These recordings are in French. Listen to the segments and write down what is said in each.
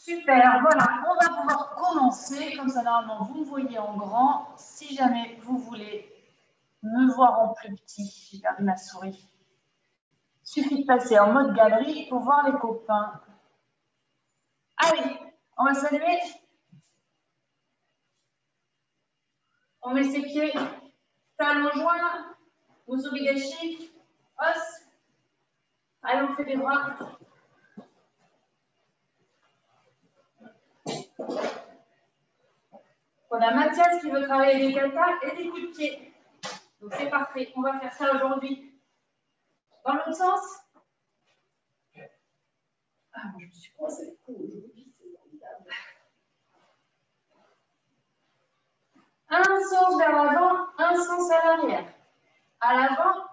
Super, voilà, on va pouvoir commencer. Comme ça, normalement, vous me voyez en grand. Si jamais vous voulez me voir en plus petit, j'ai perdu ma souris. Il suffit de passer en mode galerie pour voir les copains. Allez, on va saluer. On met ses pieds, talons joints, Musubidashi, os. Allez, on fait des bras. On a Mathias qui veut travailler des katas et des coups de pied. Donc c'est parfait, on va faire ça aujourd'hui. Dans l'autre sens. Ah, je me suis coincée le cou aujourd'hui, c'est formidable. Un sens vers l'avant, un sens à l'arrière. À l'avant,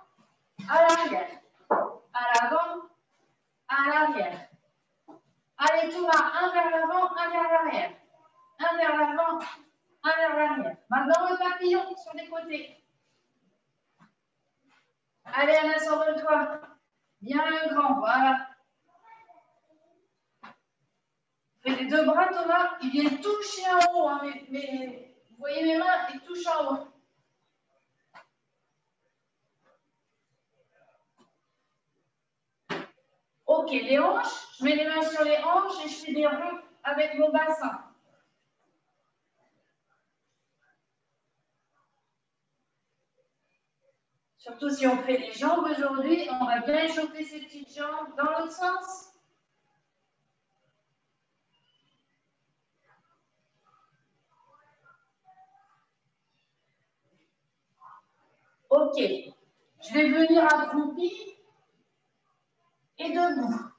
à l'arrière. À l'avant, à l'arrière. Allez, Thomas, un vers l'avant, un vers l'arrière. Un vers l'avant, un vers l'arrière. Maintenant, le papillon sur les côtés. Allez, Anna, survole-toi. Bien le grand, voilà. Fais les deux bras, Thomas, ils viennent toucher en haut. Hein, mais vous voyez mes mains, ils touchent en haut. Ok, les hanches, je mets les mains sur les hanches et je fais des ronds avec mon bassin. Surtout si on fait les jambes aujourd'hui, on va bien échauffer ces petites jambes dans l'autre sens. Ok, je vais venir accroupi et debout.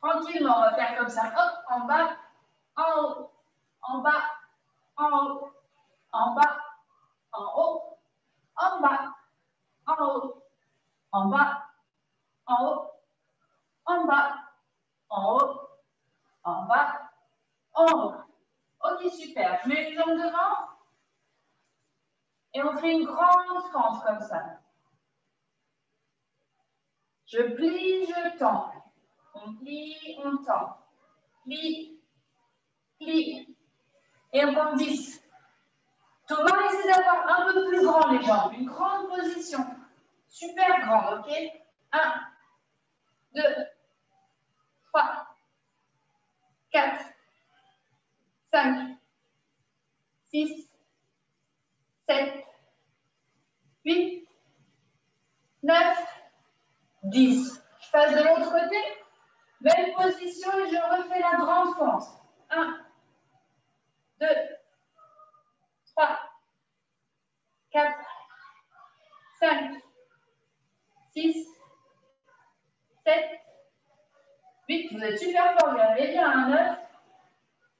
Tranquillement, on va faire comme ça. Hop, en bas, en haut, en bas, en haut, en bas, en haut, en bas, en haut, en bas, en haut, en bas, en haut, en bas, en haut. Ok, super. Je mets les jambes devant et on fait une grande fente comme ça. Je plie, je tends. On plie, on tend. Plie, plie. Et on compte 10. Thomas, essaie d'avoir un peu plus grand les jambes. Une grande position. Super grande, ok? 1, 2, 3, 4, 5, 6, 7, 8, 9, 10. Je passe de l'autre côté. Même position et je refais la grande fente. 1, 2, 3, 4, 5, 6, 7, 8. Vous êtes super fort, vous avez bien un 9,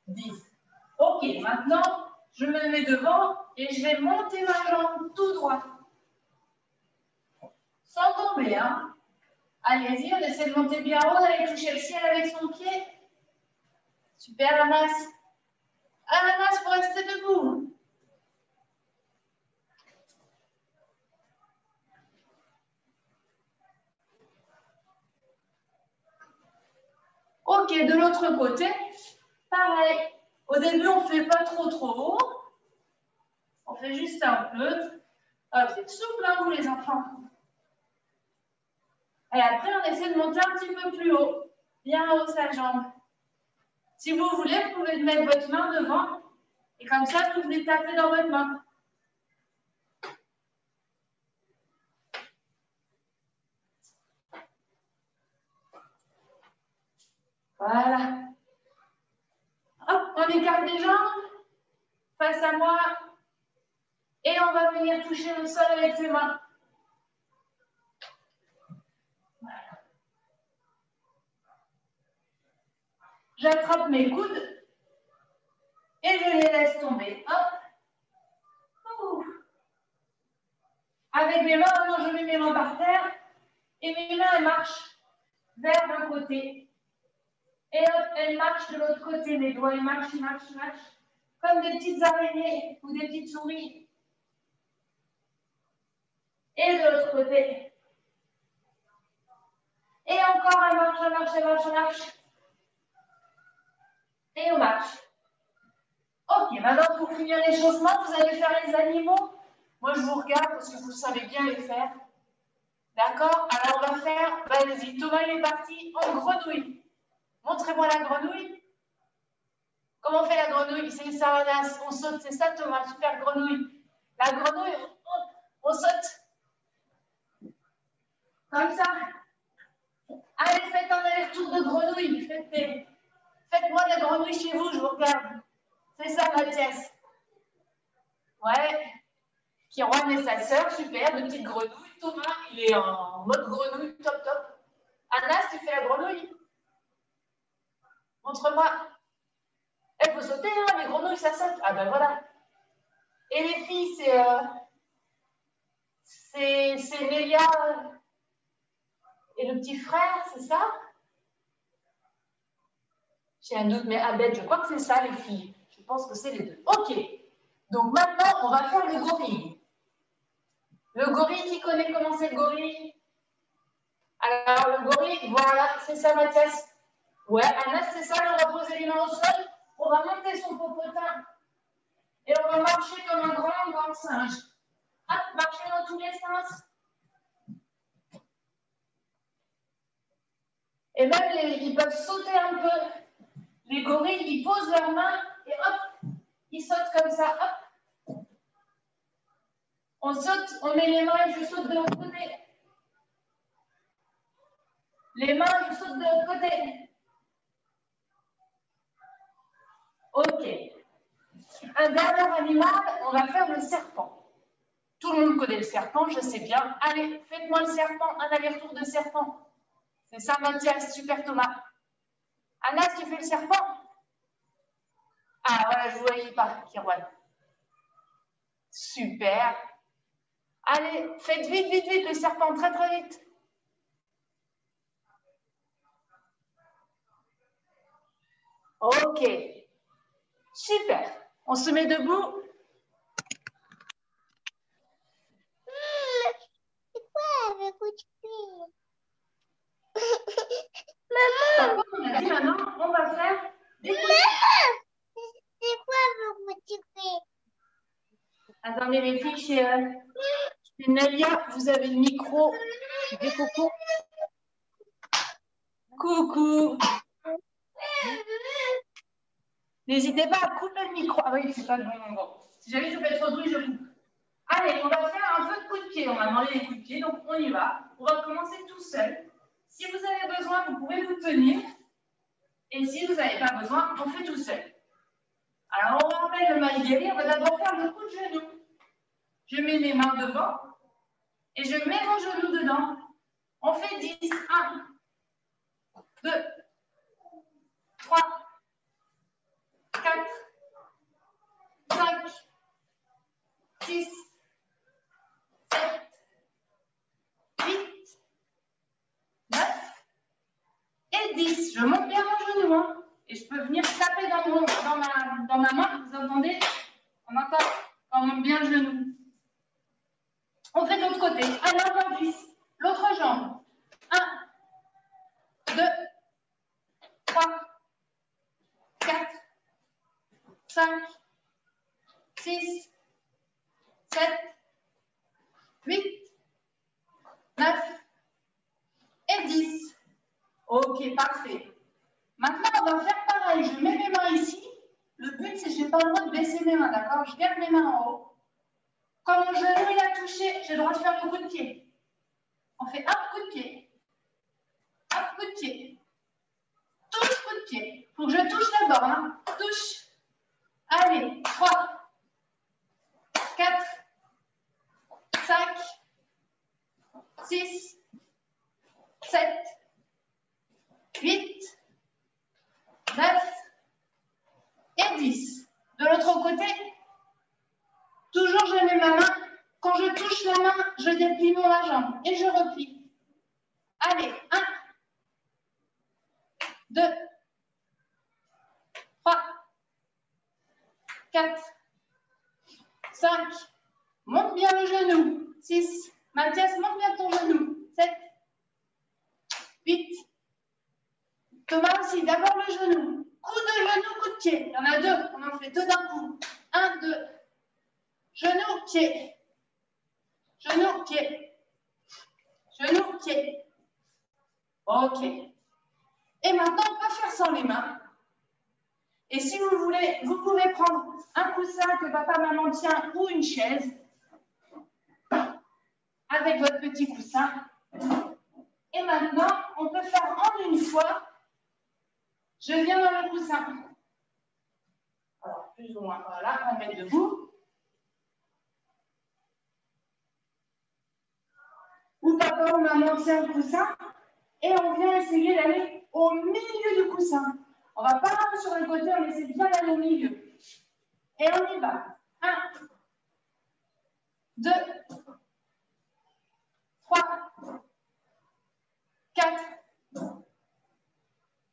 10. Ok, maintenant, je me mets devant et je vais monter ma jambe tout droit. Sans tomber, hein. Allez-y, on essaie de monter bien haut, d'aller toucher le ciel avec son pied. Super, Anas. Ananas, il faut rester debout. Ok, de l'autre côté, pareil. Au début, on ne fait pas trop haut. On fait juste un peu. Ah, vous êtes souples, hein, vous les enfants. Et après, on essaie de monter un petit peu plus haut. Bien haut sa jambe. Si vous voulez, vous pouvez mettre votre main devant. Et comme ça, vous venez taper dans votre main. Voilà. Hop, on écarte les jambes. Face à moi. Et on va venir toucher le sol avec ses mains. Voilà. J'attrape mes coudes. Et je les laisse tomber. Hop. Ouf. Avec mes mains, maintenant je mets mes mains par terre. Et mes mains, elles marchent vers un côté. Et hop, elles marchent de l'autre côté. Mes doigts, ils marchent, ils marchent, ils marchent. Comme des petites araignées ou des petites souris. Et de l'autre côté. Et encore, elle marche, elle marche, elle marche, elle marche. Et on marche. Ok, maintenant pour finir l'échauffement, vous allez faire les animaux. Moi, je vous regarde parce que vous savez bien les faire. D'accord? Alors, on va faire, vas-y, Thomas, il est parti en grenouille. Montrez-moi la grenouille. Comment on fait la grenouille? C'est ça, Anas. On saute, c'est ça, Thomas, super grenouille. La grenouille, on saute. Comme ça. Allez, faites un aller-retour de grenouille. Faites-moi la grenouille chez vous, je vous regarde. C'est ça, Mathias. Ouais. Kirouane et sa sœur, super, de petites grenouilles. Thomas, il est en mode grenouille, top, top. Anas, tu fais la grenouille? Montre-moi. Il faut sauter, hein, les grenouilles, ça saute. Ah ben voilà. Et les filles, c'est Nélia et le petit frère, c'est ça? J'ai un doute, mais Abed, je crois que c'est ça, les filles. Je pense que c'est les deux. Ok. Donc maintenant, on va faire le gorille. Le gorille, qui connaît comment c'est le gorille? Alors, le gorille, voilà, c'est ça, Mathias. Ouais, Anas, c'est ça, on va poser les mains au sol. On va monter son popotin. Et on va marcher comme un grand singe. Hop, marcher dans tous les sens. Et même, ils peuvent sauter un peu. Les gorilles, ils posent leurs mains et hop, ils sautent comme ça, hop. On saute, on met les mains et je saute de l'autre côté. Les mains, je saute de l'autre côté. Ok. Un dernier animal, on va faire le serpent. Tout le monde connaît le serpent, je sais bien. Allez, faites-moi le serpent, un aller-retour de serpent. C'est ça, Mathias, super Thomas. Anas, tu fais le serpent? Ah, voilà, je ne voyais pas, Kirouane. Super. Allez, faites vite, vite, vite le serpent, très, très vite. Ok. Super. On se met debout. C'est quoi avec couper? Maman. On a dit maintenant, on va faire des coups. Maman, c'est quoi avec couper? Attendez les filles, chez Nalia, vous avez le micro. Des coucou. Coucou. N'hésitez pas à couper le micro. Ah oui, c'est pas le bon moment. Si jamais je fais trop de bruit, je coupe. Allez, on va faire un peu de coup de pied. On va demander les coups de pied, donc on y va. On va commencer tout seul. Si vous avez besoin, vous pouvez vous tenir. Et si vous n'avez pas besoin, on fait tout seul. Alors, on rappelle le Maïgeri. On va d'abord faire le coup de genou. Je mets mes mains devant et je mets mon genou dedans. On fait 10. 1, 2, 3, 4, 5, 6, 7, 8, 9 et 10. Je monte bien mon genou. Hein, et je peux venir taper dans ma main. Vous entendez? On entend quand on monte bien le genou. On fait de l'autre côté. Allez, encore 10. L'autre jambe. 1, 2, 3, 4, 5, 6, 7, 8, 9 et 10. Ok, parfait. Maintenant, on va faire pareil. Je mets mes mains ici. Le but, c'est que je n'ai pas le droit de baisser mes mains, d'accord? Je garde mes mains en haut. Quand mon genou il a touché, j'ai le droit de faire le coup de pied. On fait hop, coup de pied. Hop, coup de pied. Touche, coup de pied. Il faut que je touche d'abord. Hein. Touche. Allez, 3, 4, 5, 6, 7, 8, 9 et 10. De l'autre côté, toujours je mets ma main. Quand je touche la main, je déplie mon jambe et je replie. Allez, 1, 2, 3, 4, 5, monte bien le genou. 6, Mathias, monte bien ton genou. 7, 8, Thomas aussi, d'abord le genou. Coup de genou, coup de pied. Il y en a deux. On en fait deux d'un coup. 1, 2. Genou, pied. Genou, pied. Genou, pied. OK. Et maintenant, on peut faire sans les mains. Et si vous voulez, vous pouvez prendre un coussin que papa, maman tient ou une chaise avec votre petit coussin. Et maintenant, on peut faire en une fois. Je viens dans le coussin. Alors, plus ou moins, voilà, on met debout. Ou papa ou maman tient le coussin. Et on vient essayer d'aller au milieu du coussin. On ne va pas sur le côté, on essaie bien d'aller au milieu. Et on y va. 1, 2, 3, 4,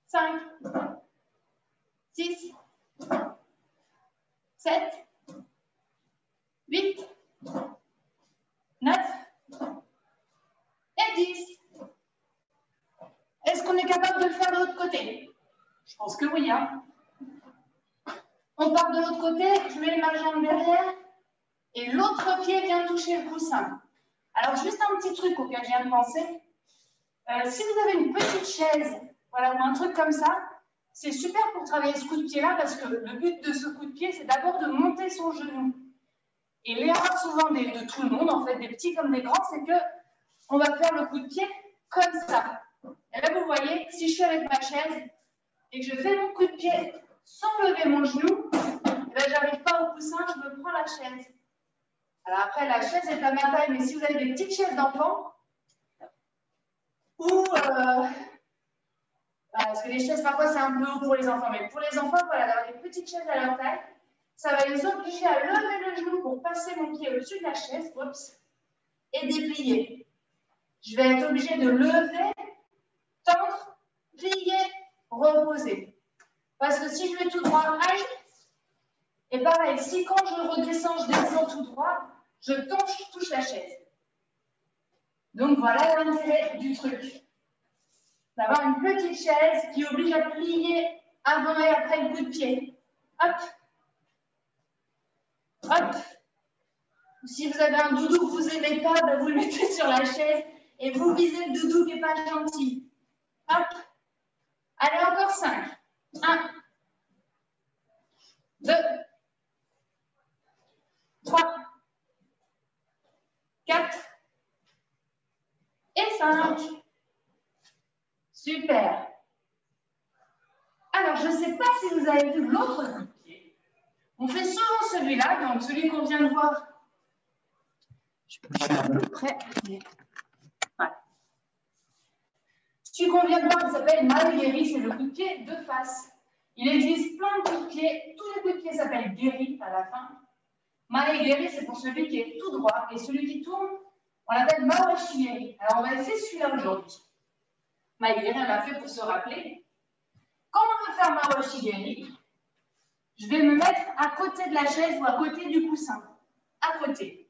5, 6, 7, 8, 9 et 10. Est-ce qu'on est capable de le faire de l'autre côté? Je pense que oui. Hein. On part de l'autre côté, je mets ma jambe derrière et l'autre pied vient toucher le coussin. Alors, juste un petit truc auquel je viens de penser. Si vous avez une petite chaise, voilà, ou un truc comme ça, c'est super pour travailler ce coup de pied-là parce que le but de ce coup de pied, c'est d'abord de monter son genou. Et l'erreur souvent de tout le monde, en fait, des petits comme des grands, c'est que on va faire le coup de pied comme ça. Et là, vous voyez, si je suis avec ma chaise et que je fais mon coup de pied sans lever mon genou, ben, je n'arrive pas au coussin, je me prends la chaise. Alors après, la chaise est à ma taille, mais si vous avez des petites chaises d'enfants, ou parce que les chaises, parfois, c'est un peu haut pour les enfants, mais pour les enfants, voilà, d'avoir des petites chaises à leur taille, ça va les obliger à lever le genou pour passer mon pied au-dessus de la chaise, oups, et déplier. Je vais être obligée de lever, tendre, plier, reposer. Parce que si je vais tout droit, aïe, et pareil, si quand je redescends, je descends tout droit, je touche la chaise. Donc voilà l'intérêt du truc. D'avoir une petite chaise qui oblige à plier avant et après le coup de pied. Hop. Hop. Si vous avez un doudou que vous n'aimez pas, ben vous le mettez sur la chaise et vous visez le doudou qui n'est pas gentil. Hop. Allez, encore 5. 1, 2, 3, 4 et 5. Super. Alors, je ne sais pas si vous avez vu l'autre coup de pied. On fait souvent celui-là, donc celui qu'on vient de voir. Je suis à peu près. Voilà. Celui qu'on vient de voir, il s'appelle Maegeri, c'est le coup de pied de face. Il existe plein de coups de pied. Tous les coups de pied s'appellent Geri à la fin. Maegeri, c'est pour celui qui est tout droit. Et celui qui tourne, on l'appelle Mawashigeri. Alors, on va essayer celui-là aujourd'hui. Maegeri, on l'a fait pour se rappeler. Quand on veut faire Mawashigeri, je vais me mettre à côté de la chaise ou à côté du coussin. À côté.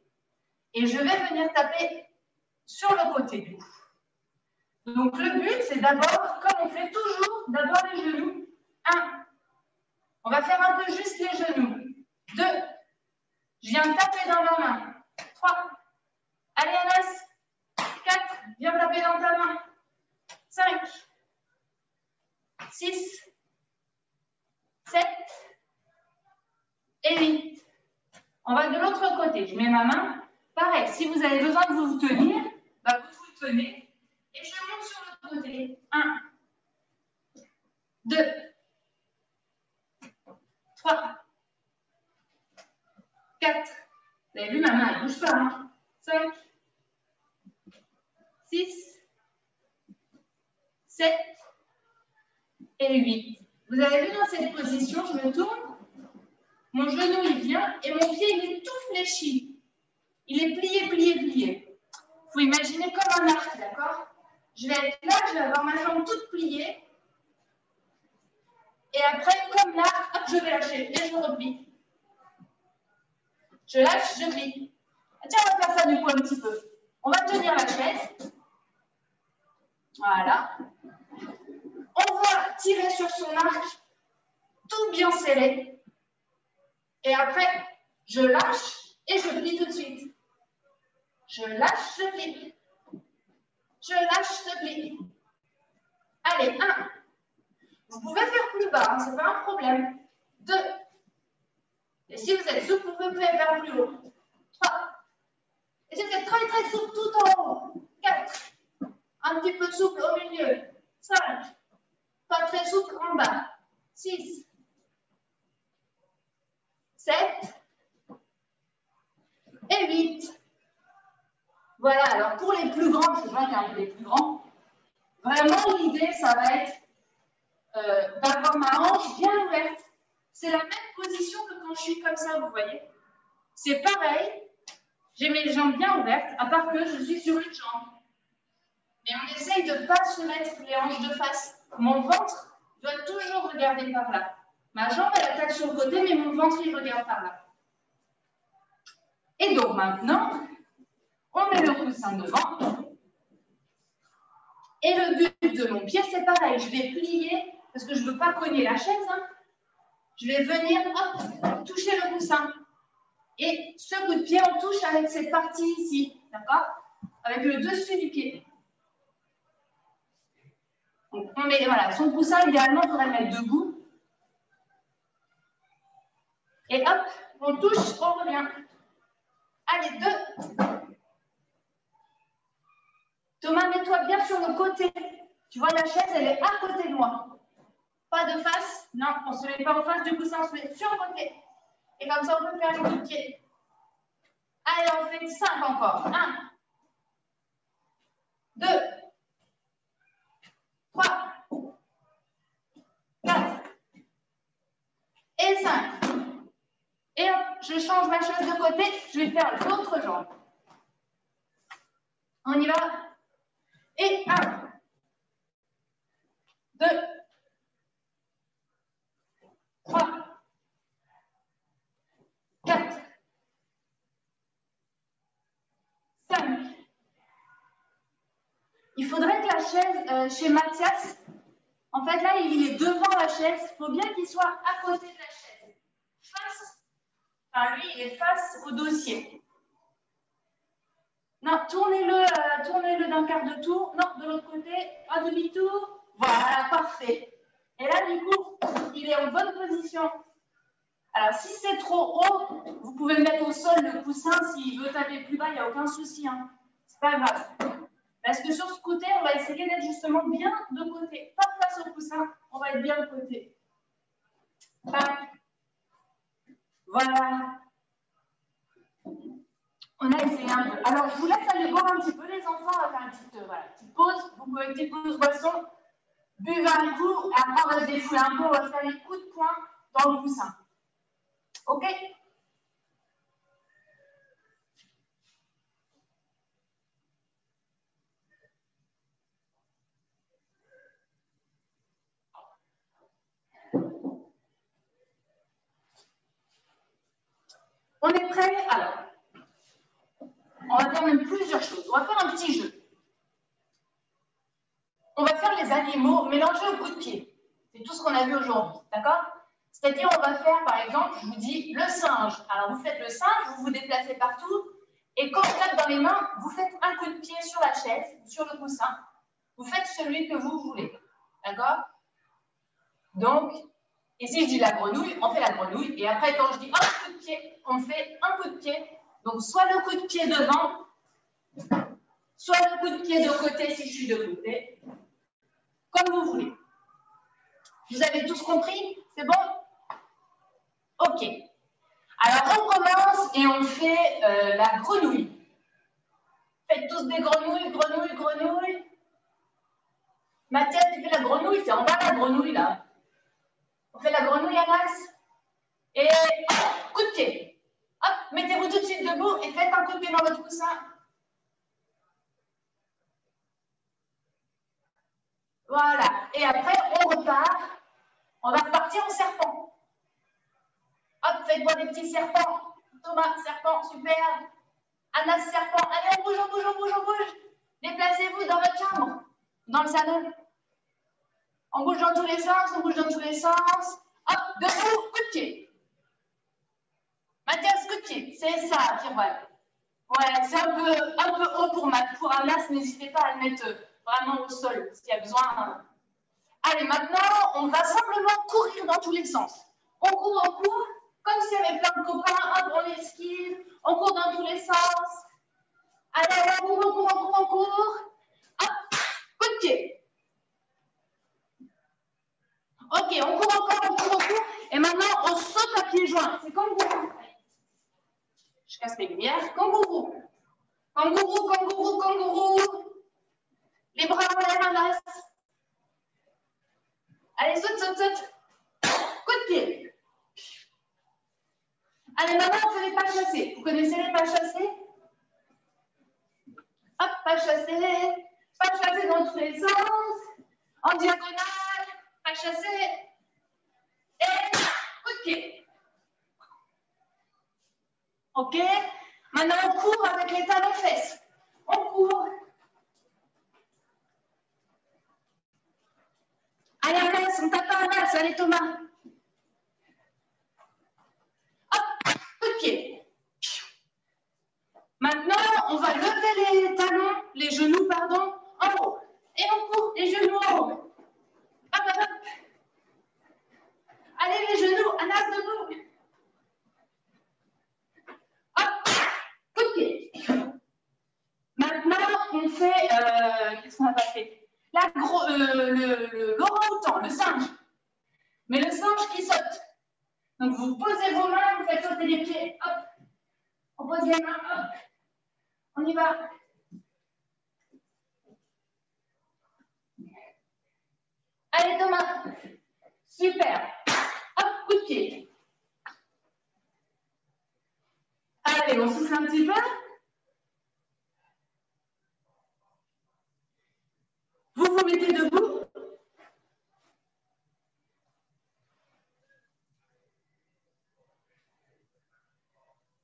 Et je vais venir taper sur le côté du coup. Donc, le but, c'est d'abord, comme on fait toujours, d'abord les genoux. 1. On va faire un peu juste les genoux. 2. Je viens taper dans ma main. 3. Allez, Anas. 4. Viens taper dans ta main. 5. 6. 7. Et 8. On va de l'autre côté. Je mets ma main. Pareil, si vous avez besoin de vous tenir, bah vous vous tenez. Et je monte sur l'autre côté. 1. 2. 3. 4. Vous avez vu, ma main, elle ne bouge pas. Hein. 5. 6. 7. Et 8. Vous avez vu dans cette position, je me tourne. Mon genou, il vient. Et mon pied, il est tout fléchi. Il est plié, plié, plié. Il faut imaginer comme un arc, d'accord? Je vais être là, je vais avoir ma jambe toute pliée. Et après, comme l'arc, hop, je vais lâcher. Et je replie. Je lâche, je plie. Tiens, on va faire ça du coup un petit peu. On va tenir la chaise. Voilà. On va tirer sur son arc tout bien serré. Et après, je lâche et je plie tout de suite. Je lâche, je plie. Je lâche, je plie. Allez, 1. Vous pouvez faire plus bas, hein, ce n'est pas un problème. 2. Et si vous êtes souple, vous pouvez faire plus haut. 3. Et si vous êtes très très souple tout en haut. 4. Un petit peu souple au milieu. 5. Pas très souple en bas. 6. 7. Et 8. Voilà, alors pour les plus grands, je vois qu'il y a un peu les plus grands, vraiment l'idée, ça va être d'avoir ma hanche bien ouverte. C'est la même position que quand je suis comme ça, vous voyez. C'est pareil, j'ai mes jambes bien ouvertes, à part que je suis sur une jambe. Mais on essaye de ne pas se mettre les hanches de face. Mon ventre doit toujours regarder par là. Ma jambe, elle attaque sur le côté, mais mon ventre, il regarde par là. Et donc maintenant, on met le coussin devant. Et le but de mon pied, c'est pareil. Je vais plier, parce que je ne veux pas cogner la chaise. Hein. Je vais venir, hop, toucher le coussin. Et ce coup de pied, on touche avec cette partie ici. D'accord? Avec le dessus du pied. Donc, on met, voilà, son coussin, idéalement, il faudrait le mettre debout. Et hop, on touche, on revient. Allez, 2. Thomas, mets-toi bien sur le côté. Tu vois, la chaise, elle est à côté de moi. Pas de face. Non, on ne se met pas en face du coussin, on se met sur le côté. Et comme ça, on peut faire le coup de pied. Allez, on fait 5 encore. 1, 2, 3, 4 et 5. Et hop, je change ma chaise de côté. Je vais faire l'autre jambe. On y va. Et 1, 2, 3, 4, 5. Il faudrait que la chaise, chez Mathias, en fait là, il est devant la chaise. Il faut bien qu'il soit à côté de la chaise. Face, enfin lui, il est face au dossier. Non, tournez-le d'un quart de tour. Non, de l'autre côté, un demi-tour. Voilà, parfait. Et là, du coup, il est en bonne position. Alors, si c'est trop haut, vous pouvez le mettre au sol, le coussin. S'il veut taper plus bas, il n'y a aucun souci. Hein. C'est pas grave. Parce que sur ce côté, on va essayer d'être justement bien de côté. Pas face au coussin, on va être bien de côté. Voilà. On a essayé un peu. Alors, je vous laisse aller voir un petit peu les enfants. On va faire une petite pause. Vous pouvez une petite pause boisson. Buvez un coup. Après, on va se défouler un peu. On va faire les coups de poing dans le coussin. OK? On est prêt? Alors, on va faire même plusieurs choses. On va faire un petit jeu. On va faire les animaux mélangés au coup de pied. C'est tout ce qu'on a vu aujourd'hui, d'accord? C'est-à-dire, on va faire, par exemple, je vous dis, le singe. Alors, vous faites le singe, vous vous déplacez partout, et quand je tape dans les mains, vous faites un coup de pied sur la chaise, sur le coussin. Vous faites celui que vous voulez, d'accord? Donc, ici, je dis la grenouille, on fait la grenouille, et après, quand je dis un coup de pied, on fait un coup de pied. Donc, soit le coup de pied devant, soit le coup de pied de côté si je suis de côté, comme vous voulez. Vous avez tous compris? C'est bon? OK. Alors, on commence et on fait la grenouille. Faites tous des grenouilles, grenouilles, grenouilles. Mathias, tu fais la grenouille, c'est en bas la grenouille, là. On fait la grenouille à masse. Et hop, coup de pied. Hop, mettez-vous tout de suite debout et faites un coup de pied dans votre coussin. Voilà. Et après, on repart. On va repartir en serpent. Hop, faites-moi des petits serpents. Thomas, serpent, super. Anna, serpent. Allez, on bouge, on bouge, on bouge, on bouge. Déplacez-vous dans votre chambre, dans le salon. On bouge dans tous les sens, on bouge dans tous les sens. Hop, debout, coup de pied. Mathias, coup de pied. C'est ça, pirouette. Ouais, c'est un peu haut pour Anas. N'hésitez pas à le mettre vraiment au sol s'il y a besoin. Allez, maintenant, on va simplement courir dans tous les sens. On court, comme s'il y avait plein de copains. Hop, on esquive. On court dans tous les sens. Allez, on court. Hop, coup de pied. Ok, on court encore. Et maintenant, on saute à pieds joints. C'est comme vous. Je casse mes lumières. Kangourou. Les bras en l'air, Anas. Allez, saute. Coup de pied. Allez, maintenant, on fait les pas chassés. Vous connaissez les pas chassés? Hop, pas chassés dans tous les sens. En diagonale, pas chassé. Et coup de pied. Ok? Maintenant, on court avec les talons fesses. On court. Allez, Anas, on tape à Anas. Allez, Thomas. Hop, coup de pied. Maintenant, on va lever les talons, les genoux, pardon, en haut. Et on court, les genoux en haut. Hop. Allez, les genoux, Anas, debout. Hop, coup de pied. Maintenant, on fait, qu'est-ce qu'on n'a pas fait? L'orang-outan, le singe. Mais le singe qui saute. Donc, vous posez vos mains, vous faites sauter les pieds. Hop. On pose les mains, hop. On y va. Allez, Thomas. Super. Hop, coup de pied. Allez, on souffle un petit peu. Vous vous mettez debout.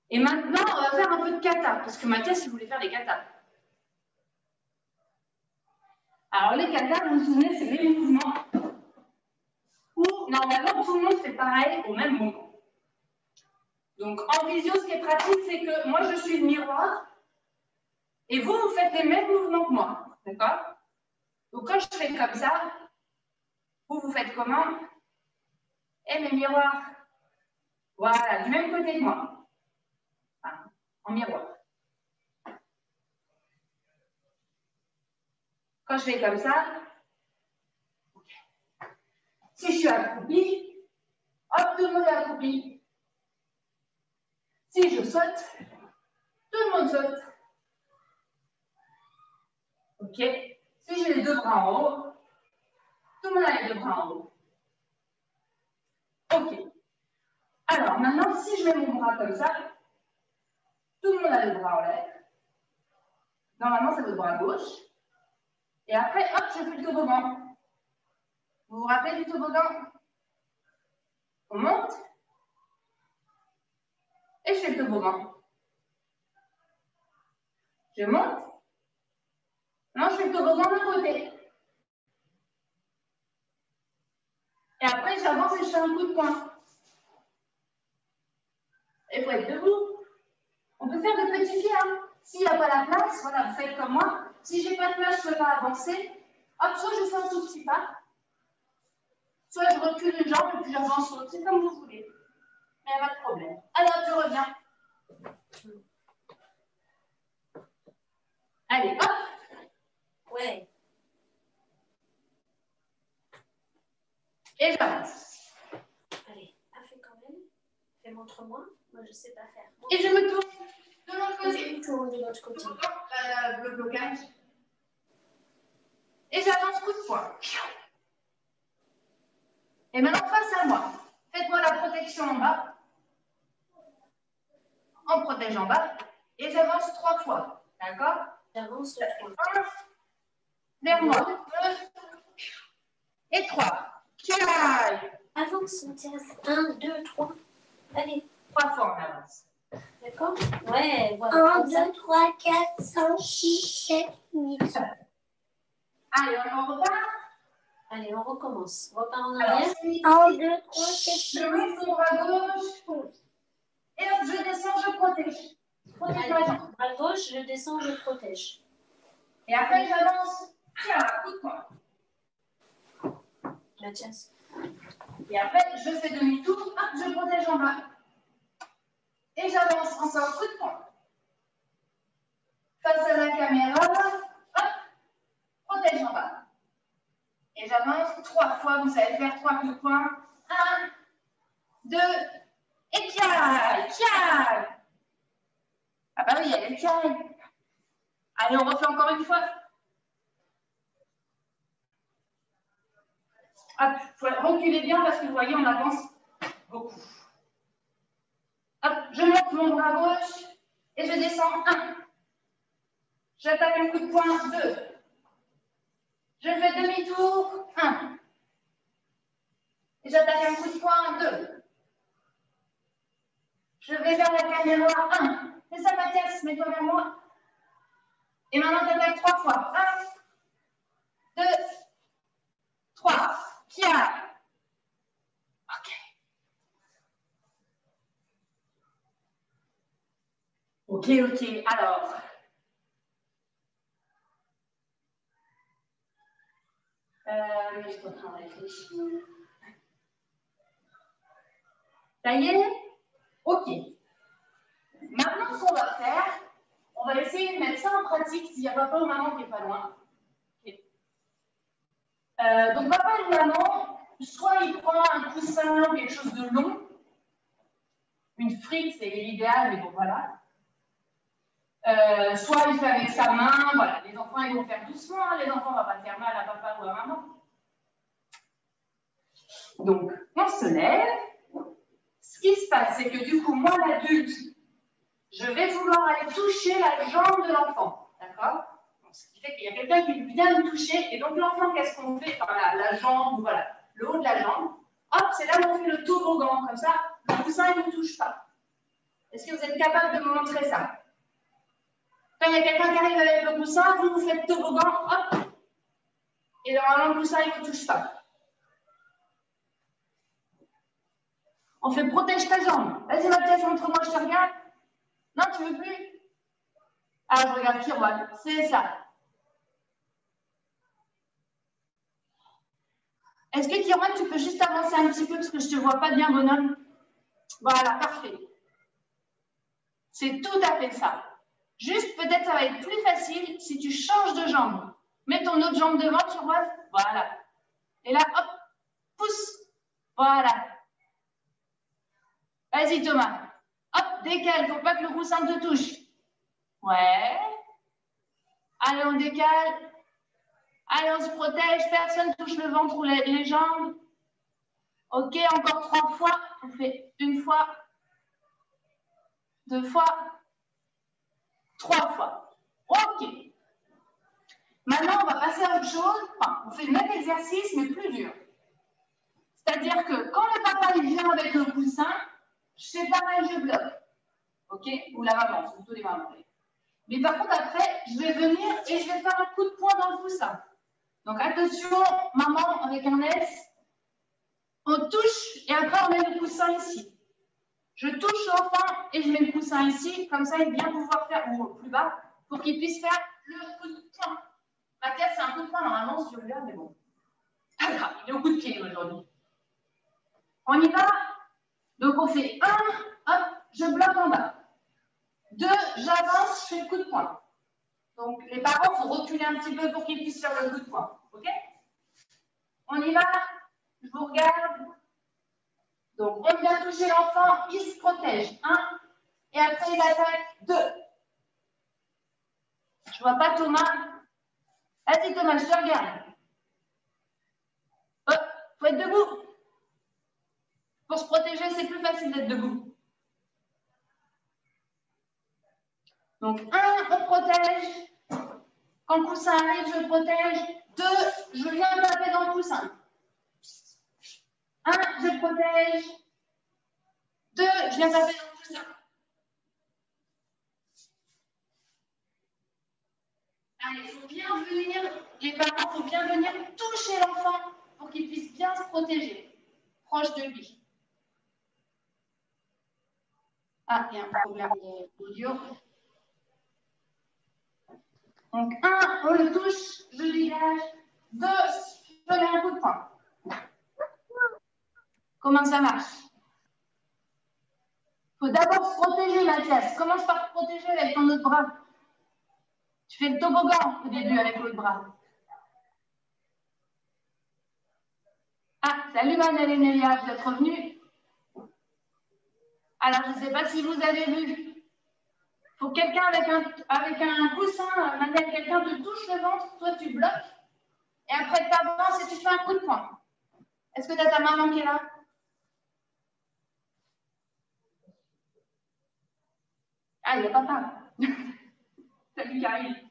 Et maintenant, on va faire un peu de kata, parce que Mathias, il voulait faire les katas. Alors, les katas, vous vous souvenez, c'est les mouvements où, normalement, tout le monde fait pareil au même moment. Donc, en visio, ce qui est pratique, c'est que moi, je suis le miroir, et vous, vous faites les mêmes mouvements que moi, d'accord? Donc, quand je fais comme ça, vous faites comment? Eh, mes miroirs. Voilà, du même côté que moi. Enfin, en miroir. Quand je fais comme ça, si je suis accroupie, hop, tout le monde est accroupi. Si je saute, tout le monde saute. Ok? Si j'ai les deux bras en haut, tout le monde a les deux bras en haut. Ok. Alors, maintenant, si je mets mon bras comme ça, tout le monde a les bras en l'air. Normalement, c'est votre bras gauche. Et après, hop, je fais le toboggan. Vous vous rappelez du toboggan? On monte. Et je fais le toboggan. Je monte. Non, je fais le toboggan de l'autre côté. Et après, j'avance et je fais un coup de poing. Et il faut être debout. On peut faire de petits pieds. Hein. S'il n'y a pas la place, voilà, vous faites comme moi. Si je n'ai pas de place, je ne peux pas avancer. Hop, soit je fais un tout petit pas, soit je recule une jambe et puis j'avance l'autre. C'est comme vous voulez. Il n'y a pas de problème. Alors, je reviens. Allez, hop. Ouais. Et j'avance. Allez, fais quand même. Fais montre-moi. Moi, je ne sais pas faire. Et je me tourne de l'autre côté. Je me tourne de l'autre côté. Le blocage. Et j'avance coup de poing. Et maintenant, face à moi. Faites-moi la protection en bas. On protège en bas. Et j'avance 3 fois. D'accord? J'avance 3. 1, vers moi. 2 et 3. Avance, Mathias. 1, 2, 3. Allez. 3 fois on avance. D'accord? Ouais, voilà. 1, 2, 3, 4, 5, 6, 7, 8. Allez, on repart. Allez, on recommence. On repart en Alors, arrière. 1, 2, 3, 4, je monte mon bras gauche. Et hop, je descends, je protège. Protège ma jambe. Bras gauche, je descends, je protège. Et après, j'avance. Tiens, coup de poing. Mathias. Et après, je fais demi-tour. Hop, je protège en bas. Et j'avance encore, coup de poing. Face à la caméra. Hop, protège en bas. Et j'avance 3 fois. Vous savez faire 3 coups de poing. 1, 2, et tiens. Ah bah oui, elle est tiens. Allez, on refait encore une fois. Hop, il faut reculer bien parce que vous voyez, on avance beaucoup. Hop, je monte mon bras gauche et je descends 1. J'attaque un coup de poing 2. Je fais demi-tour 1. Et j'attaque un coup de poing 2. Je vais vers la caméra 1. Fais ça, Mathias, mets-toi vers moi. Et maintenant, j'attaque 3 fois. 1, 2, 3. Tiens. Ok, alors. Je suis en train de réfléchir. Ça y est? Ok. Maintenant, ce qu'on va faire, on va essayer de mettre ça en pratique s'il y a papa ou maman qui n'est pas loin. Okay. Donc, papa ou maman, soit il prend un coussin ou quelque chose de long. Une frite, c'est l'idéal, mais bon, voilà. Soit il fait avec sa main, voilà. Les enfants, ils vont faire doucement, hein. Les enfants ne vont pas faire mal à papa ou à maman. Donc, on se lève. Ce qui se passe, c'est que du coup, moi, l'adulte, je vais vouloir aller toucher la jambe de l'enfant. D'accord? Ce qui fait qu'il y a quelqu'un qui vient me toucher. Et donc, l'enfant, qu'est-ce qu'on fait? Enfin, la jambe, voilà, le haut de la jambe. Hop, c'est là où on fait le toboggan. Comme ça, le coussin, il ne touche pas. Est-ce que vous êtes capable de me montrer ça? Quand il y a quelqu'un qui arrive avec le coussin, vous faites toboggan, hop. Et normalement, le coussin, il ne touche pas. On fait protège ta jambe. Vas-y, Mathias, montre-moi, je te regarde. Non, tu veux plus? Ah, je regarde Kirouane. C'est ça. Est-ce que Kirouane, tu peux juste avancer un petit peu parce que je ne te vois pas bien, bonhomme? Voilà, parfait. C'est tout à fait ça. Juste, peut-être, ça va être plus facile si tu changes de jambe. Mets ton autre jambe devant, Kirouane. Voilà. Et là, hop, pousse. Voilà. Vas-y, Thomas. Hop, décale. Il ne faut pas que le coussin te touche. Ouais. Allez, on décale. Allez, on se protège. Personne ne touche le ventre ou les jambes. Ok, encore 3 fois. On fait 1 fois, 2 fois, 3 fois. Ok. Maintenant, on va passer à autre chose. Enfin, on fait le même exercice, mais plus dur. C'est-à-dire que quand le papa il vient avec le coussin, je fais pareil, je bloque. Ok? Ou la maman, c'est plutôt les mamans. Mais par contre, après, je vais venir et je vais faire un coup de poing dans le coussin. Donc attention, maman, avec un S, on touche et après on met le coussin ici. Je touche l'enfant et je mets le coussin ici, comme ça il vient pouvoir faire, ou plus bas, pour qu'il puisse faire le coup de poing. Mathias, c'est un coup de poing normalement si tu regardes, mais bon. Pas grave, il est au coup de pied aujourd'hui. On y va? Donc on fait 1, hop, je bloque en bas. 2, j'avance, je fais le coup de poing. Donc les parents, il faut reculer un petit peu pour qu'ils puissent faire le coup de poing. Ok? On y va? Je vous regarde. Donc on vient toucher l'enfant, il se protège. 1, et après il attaque 2. Je vois pas Thomas. Vas-y Thomas, je te regarde. Hop, il faut être debout. Pour se protéger, c'est plus facile d'être debout. Donc 1, on protège. Quand le coussin arrive, je protège. 2, je viens taper dans le coussin. 1, je protège. 2, je viens taper dans le coussin. Allez, il faut bien venir, les parents, il faut bien venir toucher l'enfant pour qu'il puisse bien se protéger, proche de lui. Ah, il y a un problème d'audio. Donc, 1, on le touche, je dégage. 2, je mets un coup de poing. Comment ça marche? Il faut d'abord se protéger, Mathias. Commence par te protéger avec ton autre bras. Tu fais le toboggan au début avec l'autre bras. Ah, salut Manel et Nélia, vous êtes revenus? Alors, je ne sais pas si vous avez vu. Il faut quelqu'un avec un coussin, Manel, quelqu'un te touche le ventre, toi tu bloques, et après tu avances et tu fais un coup de poing. Est-ce que tu as ta maman qui est là? Ah, il n'y a papa. Salut Karine.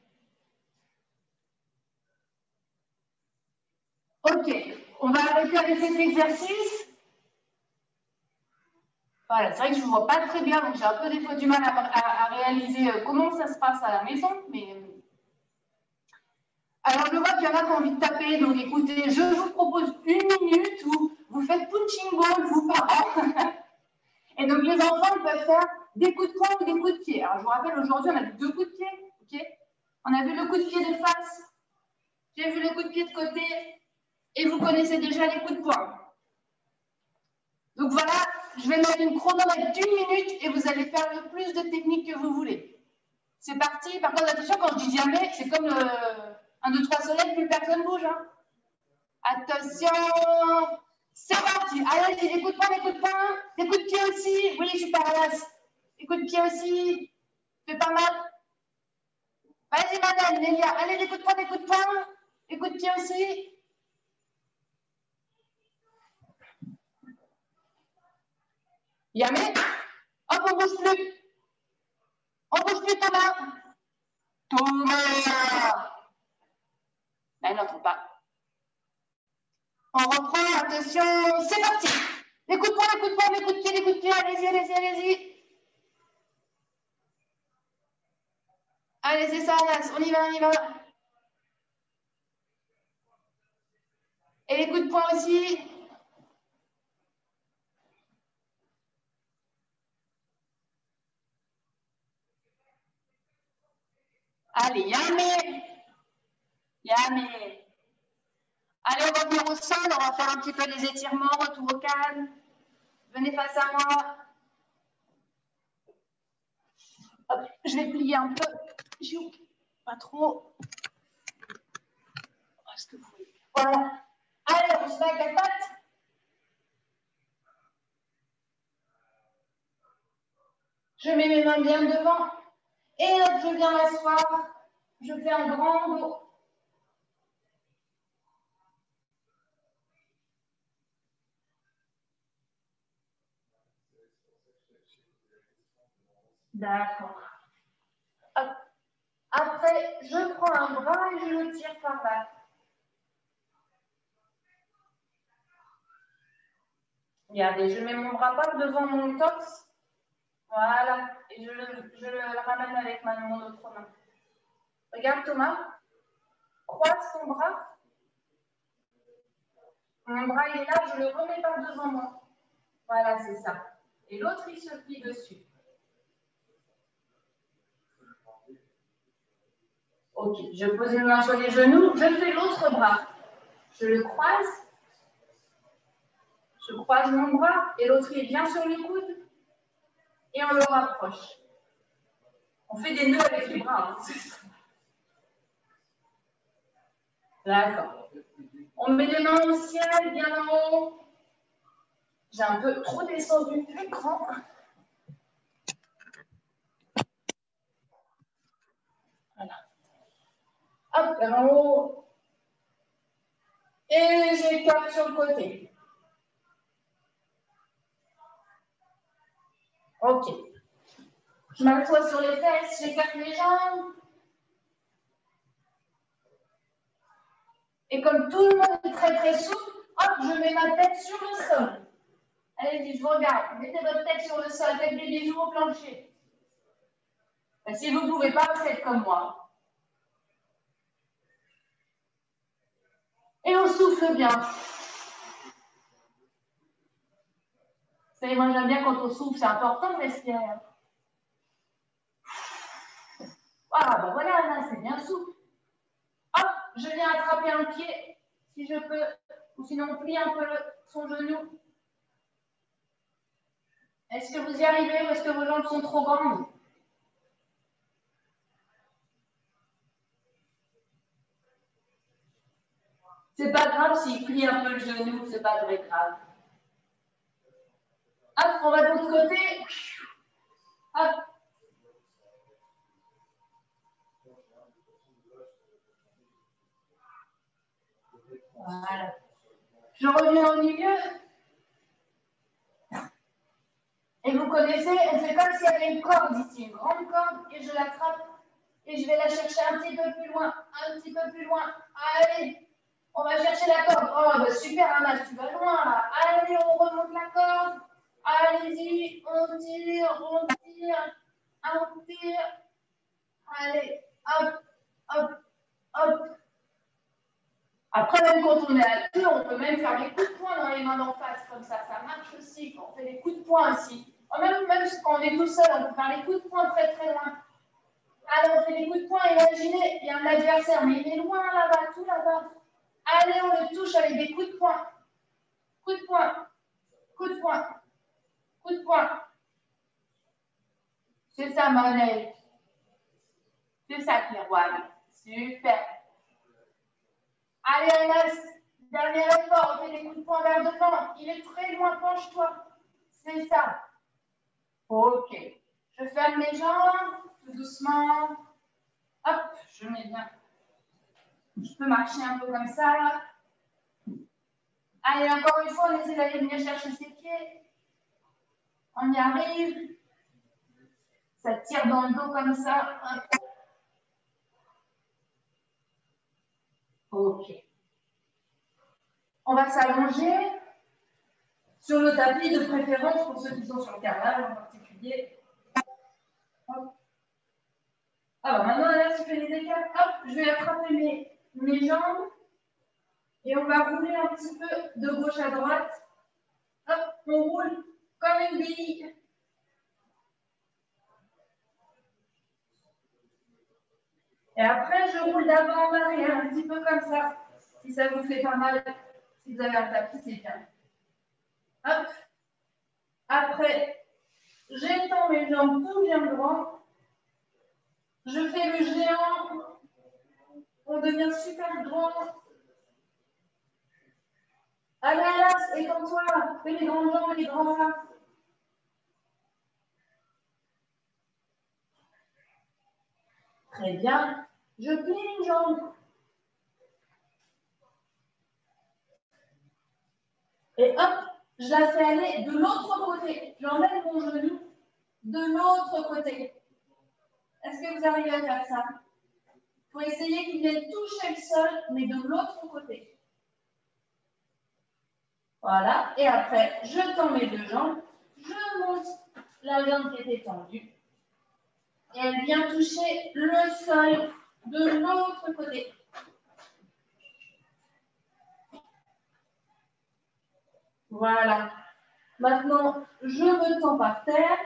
Ok, on va arrêter avec cet exercice. Voilà, c'est vrai que je ne vois pas très bien, donc j'ai un peu des fois du mal à réaliser comment ça se passe à la maison. Mais... Alors, je vois qu'il y en a qui ont envie de taper, donc écoutez, je vous propose 1 minute où vous faites punching ball, vous parents. Et donc, les enfants ils peuvent faire des coups de poing ou des coups de pied. Alors, je vous rappelle, aujourd'hui, on a vu 2 coups de pied. Okay, on a vu le coup de pied de face, j'ai vu le coup de pied de côté, et vous connaissez déjà les coups de poing. Donc voilà, je vais mettre une chronomètre d'1 minute et vous allez faire le plus de techniques que vous voulez. C'est parti. Par contre, attention, quand je dis jamais, c'est comme 1, 2, 3 soleil, plus personne bouge. Hein. Attention, c'est parti. Allez, des coups de poing, des coups de poing, des coups de pied aussi. Oui, je suis par là. Des coups de pied aussi. Fait pas mal. Vas-y, madame, Nélia. Allez, des coups de poing, des coups de poing. Des coups de pied aussi. Yamé. Hop, on bouge plus. On bouge plus, Thomas. Thomas. Ben, n'entend pas. On reprend, attention, c'est parti. Des coups de poing, des coups de poing, des coups de pied, des coups de pied. Allez-y, allez-y, allez-y. Allez, c'est ça, Anas. On y va, on y va. Et les coups de poing aussi. Allez, Yamé. Yamé. Allez, on va venir au sol. On va faire un petit peu les étirements, retour au calme. Venez face à moi. Hop, je vais plier un peu. Pas trop. Est-ce que vous voulez? Voilà. Allez, on se met à 4 pattes. Je mets mes mains bien devant. Et hop, je viens m'asseoir. Je fais un grand dos. D'accord. Après, je prends un bras et je le tire par là. Regardez, je mets mon bras par devant mon torse. Voilà. Et je le ramène avec mon autre main. Regarde Thomas. Croise ton bras. Mon bras il est là, je le remets par devant moi. Voilà, c'est ça. Et l'autre, il se plie dessus. Ok, je pose une main sur les genoux, je fais l'autre bras. Je le croise. Je croise mon bras et l'autre, il vient sur les coudes et on le rapproche. On fait des nœuds avec les bras. Hein. D'accord. On met les mains au ciel, bien en haut. J'ai un peu trop descendu l'écran. Voilà. Hop, vers en haut. Et j'écarte sur le côté. Ok. Je m'assois sur les fesses, j'écarte les jambes. Et comme tout le monde est très très souple, hop, je mets ma tête sur le sol. Allez-y, je vous regarde. Mettez votre tête sur le sol, faites des bisous au plancher. Et si vous ne pouvez pas, faites comme moi. Et on souffle bien. savez, moi, j'aime bien quand on souffle, c'est important de respirer. Ah, ben voilà, là, c'est bien souple. Hop, je viens attraper un pied, si je peux, ou sinon on plie un peu son genou. Est-ce que vous y arrivez ou est-ce que vos jambes sont trop grandes? C'est pas grave s'il plie un peu le genou, c'est pas très grave. Hop, on va de l'autre côté. Hop. Voilà. Je reviens au milieu. Et vous connaissez, on fait comme s'il y avait une corde ici, une grande corde, et je l'attrape et je vais la chercher un petit peu plus loin, un petit peu plus loin. Allez, on va chercher la corde. Oh, bah super, Anas, tu vas loin là. Allez, on remonte la corde. Allez-y, on tire, on tire, on tire. Allez, hop, hop, hop. Après, même quand on est à deux, on peut même faire des coups de poing dans les mains d'en face, comme ça marche aussi. Quand on fait des coups de poing aussi. Même quand on est tout seul, on peut faire des coups de poing très très loin. Alors, on fait des coups de poing, imaginez, il y a un adversaire, mais il est loin là-bas, tout là-bas. Allez, on le touche avec des coups de poing. Coup de poing, coup de poing, coup de poing. C'est ça, Manel. C'est ça, Pierroine. Super. Allez, Anas, dernier effort, on fait des coups de poing vers devant. Il est très loin, penche-toi. C'est ça. Ok. Je ferme les jambes, tout doucement. Hop, je mets bien. Je peux marcher un peu comme ça. Allez, encore une fois, on essaie d'aller venir chercher ses pieds. On y arrive. Ça tire dans le dos comme ça. Ok. On va s'allonger sur le tapis de préférence pour ceux qui sont sur le carrelage en particulier. Hop. Alors maintenant, là, je fais les écarts. Hop, je vais attraper mes jambes et on va rouler un petit peu de gauche à droite. Hop, on roule comme une bille. Et après, je roule d'avant en arrière, un petit peu comme ça. Si ça vous fait pas mal, si vous avez un tapis, c'est bien. Hop. Après, j'étends mes jambes tout bien droit. Je fais le géant. On devient super droit. Allez, Alas, étends-toi. Fais les grandes jambes et les grands bras. Très bien. Je plie une jambe. Et hop, je la fais aller de l'autre côté. J'emmène mon genou de l'autre côté. Est-ce que vous arrivez à faire ça? Il faut essayer qu'il vienne toucher le sol, mais de l'autre côté. Voilà. Et après, je tends mes deux jambes. Je monte la jambe qui était tendue. Et elle vient toucher le sol de l'autre côté. Voilà. Maintenant, je me tends par terre.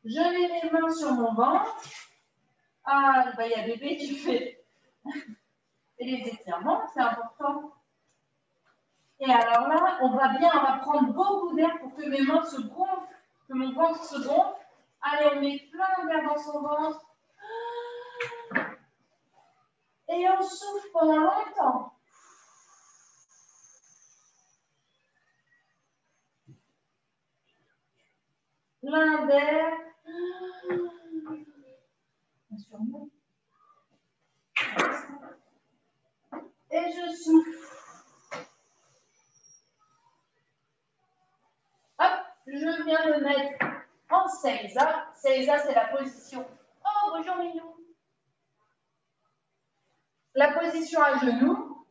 Je mets mes mains sur mon ventre. Ah, bah, il y a bébé qui fait les étirements, c'est important. Et alors là, on va prendre beaucoup d'air pour que mes mains se gonflent, que mon ventre se gonfle. Allez, on met plein d'air dans son ventre. Et on souffle pendant longtemps. Plein d'air. Et je souffle. Hop, je viens me mettre en Seiza. Seiza, c'est la position. Oh, bonjour Minou. La position à genoux.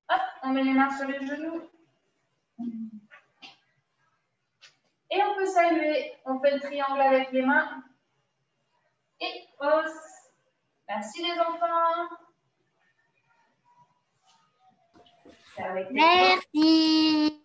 Hop, on met les mains sur les genoux. Et on peut saluer. On fait le triangle avec les mains. Et hausse. Merci les enfants. Merci.